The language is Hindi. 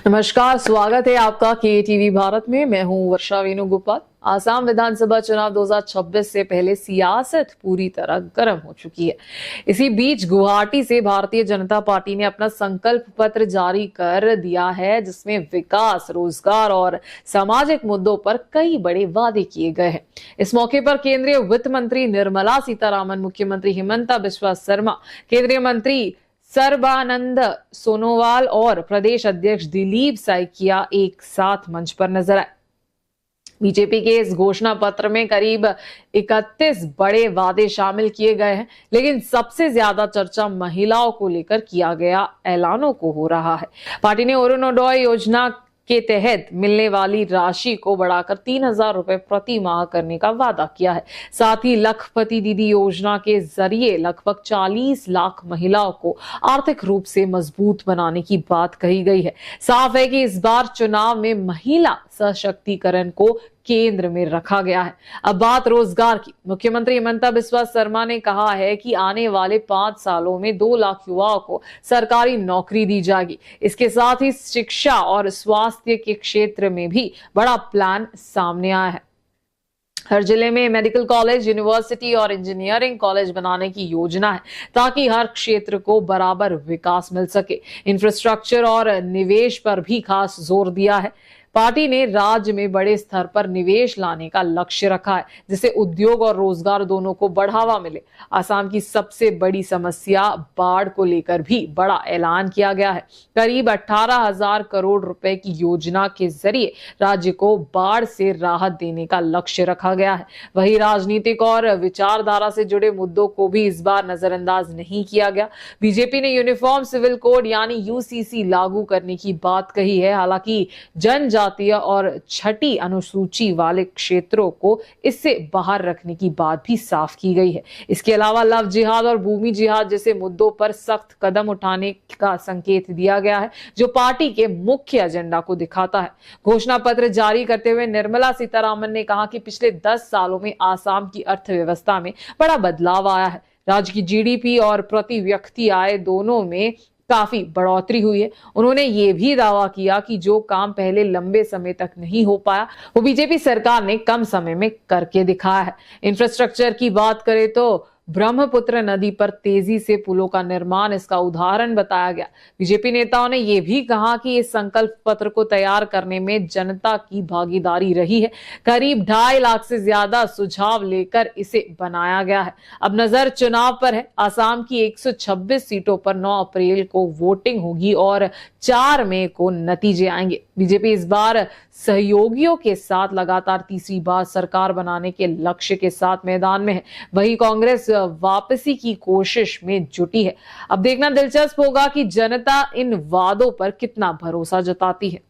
नमस्कार, स्वागत है आपका के टीवी भारत में। मैं हूं वर्षा वेणुगोपाल। आसाम विधानसभा चुनाव 2026 से पहले सियासत पूरी तरह गर्म हो चुकी है। इसी बीच गुवाहाटी से भारतीय जनता पार्टी ने अपना संकल्प पत्र जारी कर दिया है, जिसमें विकास, रोजगार और सामाजिक मुद्दों पर कई बड़े वादे किए गए हैं। इस मौके पर केंद्रीय वित्त मंत्री निर्मला सीतारामन, मुख्यमंत्री हिमंता बिस्वा शर्मा, केंद्रीय मंत्री सर्बानंद सोनोवाल और प्रदेश अध्यक्ष दिलीप सैकिया एक साथ मंच पर नजर आए। बीजेपी के इस घोषणा पत्र में करीब 31 बड़े वादे शामिल किए गए हैं, लेकिन सबसे ज्यादा चर्चा महिलाओं को लेकर किया गया ऐलानों को हो रहा है। पार्टी ने अरुणोदय योजना के तहत मिलने वाली राशि को बढ़ाकर 3,000 रुपए प्रति माह करने का वादा किया है। साथ ही लखपति दीदी योजना के जरिए लगभग 40 लाख महिलाओं को आर्थिक रूप से मजबूत बनाने की बात कही गई है। साफ है कि इस बार चुनाव में महिला सशक्तिकरण को केंद्र में रखा गया है। अब बात रोजगार की। मुख्यमंत्री हिमंता बिस्वा शर्मा ने कहा है कि आने वाले 5 सालों में 2 लाख युवाओं को सरकारी नौकरी दी जाएगी। इसके साथ ही शिक्षा और स्वास्थ्य के क्षेत्र में भी बड़ा प्लान सामने आया है। हर जिले में मेडिकल कॉलेज, यूनिवर्सिटी और इंजीनियरिंग कॉलेज बनाने की योजना है, ताकि हर क्षेत्र को बराबर विकास मिल सके। इंफ्रास्ट्रक्चर और निवेश पर भी खास जोर दिया है। पार्टी ने राज्य में बड़े स्तर पर निवेश लाने का लक्ष्य रखा है, जिससे उद्योग और रोजगार दोनों को बढ़ावा मिले। आसाम की सबसे बड़ी समस्या बाढ़ को लेकर भी बड़ा ऐलान किया गया है। करीब 18,000 करोड़ रुपए की योजना के जरिए राज्य को बाढ़ से राहत देने का लक्ष्य रखा गया है। वहीं राजनीतिक और विचारधारा से जुड़े मुद्दों को भी इस बार नजरअंदाज नहीं किया गया। बीजेपी ने यूनिफॉर्म सिविल कोड यानी यूसीसी लागू करने की बात कही है। हालांकि जनजातीय और छठी अनुसूची वाले क्षेत्रों को इससे बाहर रखने की बात भी साफ की गई है। इसके अलावा लव जिहाद और भूमि जिहाद जैसे मुद्दों पर सख्त कदम उठाने का संकेत दिया गया है, जो पार्टी के मुख्य एजेंडा को दिखाता है। घोषणा पत्र जारी करते हुए निर्मला सीतारामन ने कहा कि पिछले 10 सालों में आसाम की अर्थव्यवस्था में बड़ा बदलाव आया है। राज्य की जीडीपी और प्रति व्यक्ति आय दोनों में काफी बढ़ोतरी हुई है। उन्होंने ये भी दावा किया कि जो काम पहले लंबे समय तक नहीं हो पाया, वो बीजेपी सरकार ने कम समय में करके दिखाया है। इंफ्रास्ट्रक्चर की बात करें तो ब्रह्मपुत्र नदी पर तेजी से पुलों का निर्माण इसका उदाहरण बताया गया। बीजेपी नेताओं ने यह भी कहा कि इस संकल्प पत्र को तैयार करने में जनता की भागीदारी रही है। करीब 2.5 लाख से ज्यादा सुझाव लेकर इसे बनाया गया है। अब नजर चुनाव पर है। आसाम की 126 सीटों पर 9 अप्रैल को वोटिंग होगी और 4 मई को नतीजे आएंगे। बीजेपी इस बार सहयोगियों के साथ लगातार तीसरी बार सरकार बनाने के लक्ष्य के साथ मैदान में है। वहीं कांग्रेस वापसी की कोशिश में जुटी है। अब देखना दिलचस्प होगा कि जनता इन वादों पर कितना भरोसा जताती है।